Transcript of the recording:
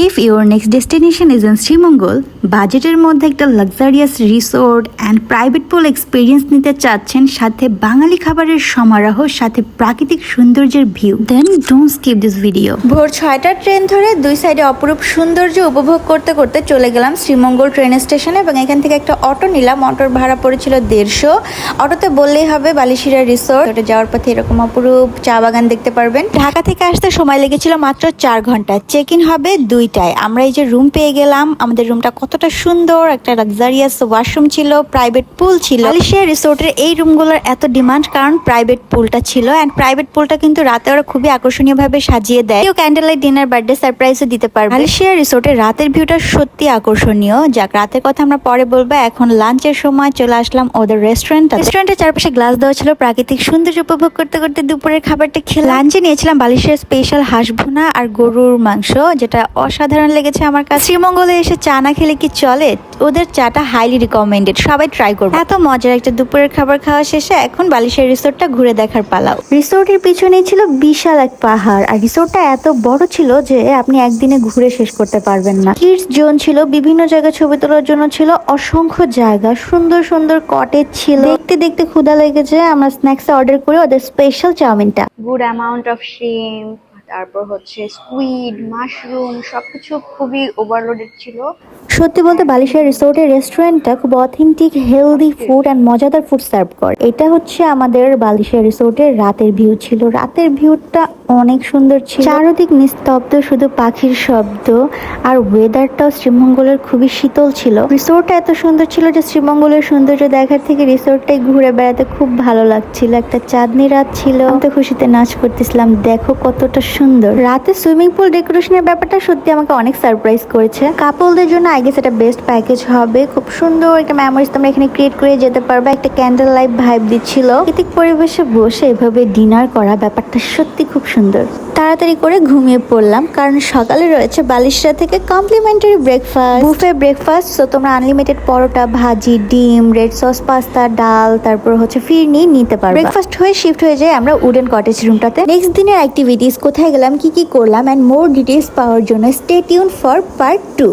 If your next destination is in Sreemangal, বাজেটের মধ্যে একটা luxurious resort and private pool experience নিতে চাচ্ছেন, সাথে বাঙালি খাবারের সমারোহ, সাথে প্রাকৃতিক সৌন্দর্যের view, then don't skip this video. ভোর 6টার ট্রেন ধরে দুই সাইডে অপরূপ সৌন্দর্য উপভোগ করতে করতে চলে গেলাম শ্রীমঙ্গল ট্রেন স্টেশনে এবং এখান থেকে একটা অটো নিলাম। অটোর ভাড়া পড়েছিল 150। অটোতে বললেই হবে বালিশিরা রিসোর্ট। ওটা যাওয়ার পথে এরকম অপরূপ চা বাগান দেখতে পারবেন। ঢাকা থেকে আসতে সময় লেগেছিল মাত্র 4 ঘন্টা। চেক ইন হবে 2টায়। আমরা এই যে রুম পেয়ে গেলাম। আমাদের রুমটা কতটা সুন্দর, একটা লাক্সারিয়াস ওয়াশরুম ছিল, প্রাইভেট পুল ছিল। বালিশিরা রিসোর্টের এই রুমগুলোর এত ডিমান্ড কারণ প্রাইভেট পুলটা ছিল, এন্ড প্রাইভেট পুলটা কিন্তু রাতে ওরা খুবই আকর্ষণীয় ভাবে সাজিয়ে দেয়। কেউ ক্যান্ডেল লাইট ডিনার, বার্থডে সারপ্রাইজও দিতে পারবে। বালিশিরা রিসোর্টের রাতের ভিউটা সত্যি আকর্ষণীয়। যাক, রাতের কথা আমরা পরে বলবো। এখন লাঞ্চের সময় চলে আসলাম ওদের রেস্টুরেন্টের চারপাশে গ্লাস দেওয়া ছিল। প্রাকৃতিক সৌন্দর্য উপভোগ করতে করতে দুপুরের খাবারটা খেলাম। লাঞ্চে নিয়েছিলাম বালিশিরা স্পেশাল হাঁস ভুনা আর গরুর মাংস, যেটা অসাধারণ লেগেছে আমার কাছে। শ্রীমঙ্গলে এসে চা না খেলে কি চলে? ওদের চাটা হাইলি রিকমেন্ডেড, সবাই ট্রাই করবে। এত মজার একটা দুপুরের খাবার খাওয়া শেষে এখন বালিশিরা রিসোর্টটা ঘুরে দেখার পালা। রিসোর্টের পিছনে ছিল বিশাল এক পাহাড়, আর রিসোর্টটা এত বড় ছিল যে আপনি একদিনে ঘুরে শেষ করতে পারবেন না। কিডস জোন ছিল, বিভিন্ন জায়গায় ছবি তোলার জন্য ছিল অসংখ্য জায়গা, সুন্দর সুন্দর কটেজ ছিল। দেখতে দেখতে ক্ষুধা লেগেছে, আমরা স্ন্যাক্স অর্ডার করে ওদের স্পেশাল চাউমিনটা। গুড অ্যামাউন্ট অফ শ্রিম্প, তারপর হচ্ছে স্কুইড, মাশরুম, সবকিছু খুবই ওভারলোডেড ছিল। সত্যি বলতে বালিশিরা রিসোর্টের রেস্টুরেন্টটা খুব অথেন্টিক, হেলদি ফুড অ্যান্ড মজাদার ফুড সার্ভ করে। এটা হচ্ছে আমাদের বালিশিরা রিসোর্টের রাতের ভিউ ছিল। রাতের ভিউটা অনেক সুন্দর ছিল, চারদিক নিস্তব্ধ, শুধু পাখির শব্দ, আর ওয়েদারটাও শ্রীমঙ্গলের খুবই শীতল ছিল। রিসোর্টটা এত সুন্দর ছিল যে শ্রীমঙ্গলের সৌন্দর্য দেখার থেকে রিসোর্টটাই ঘুরে বেড়াতে খুব ভালো লাগছিল। একটা চাঁদনি রাত ছিল, আমি তো খুশিতে নাচ করতেছিলাম। দেখো কতটা সুন্দর। রাতে সুইমিং পুল ডেকোরেশনের ব্যাপারটা সত্যি আমাকে অনেক সারপ্রাইজ করেছে। কাপলদের জন্য আই গেস এটা বেস্ট প্যাকেজ হবে। খুব সুন্দর একটা মেমোরিজ তোমরা এখানে ক্রিয়েট করে যেতে পারবে। একটা ক্যান্ডেল লাইট ভাইব দিচ্ছিল। প্রাকৃতিক পরিবেশে বসে এভাবে ডিনার করা ব্যাপারটা সত্যি খুব সুন্দর। তাড়াতাড়ি করে ঘুমিয়ে পড়লাম কারণ সকালে রয়েছে বালিশিরা থেকে কমপ্লিমেন্টারি ব্রেকফাস্ট, বুফে ব্রেকফাস্ট। তো তোমরা আনলিমিটেড পরোটা, ভাজি, ডিম, রেড সস পাস্তা, ডাল, তারপর হচ্ছে ফিরনি নিতে পারবে। ব্রেকফাস্ট হয়ে শিফট হয়ে যায় আমরা উডেন কটেজ রুমটাতে। নেক্সট দিনের অ্যাক্টিভিটিস, কোথায় গেলাম, কি কি করলাম, এন্ড মোর ডিটেইলস পাওয়ার জন্য স্টে টিউন ফর পার্ট 2।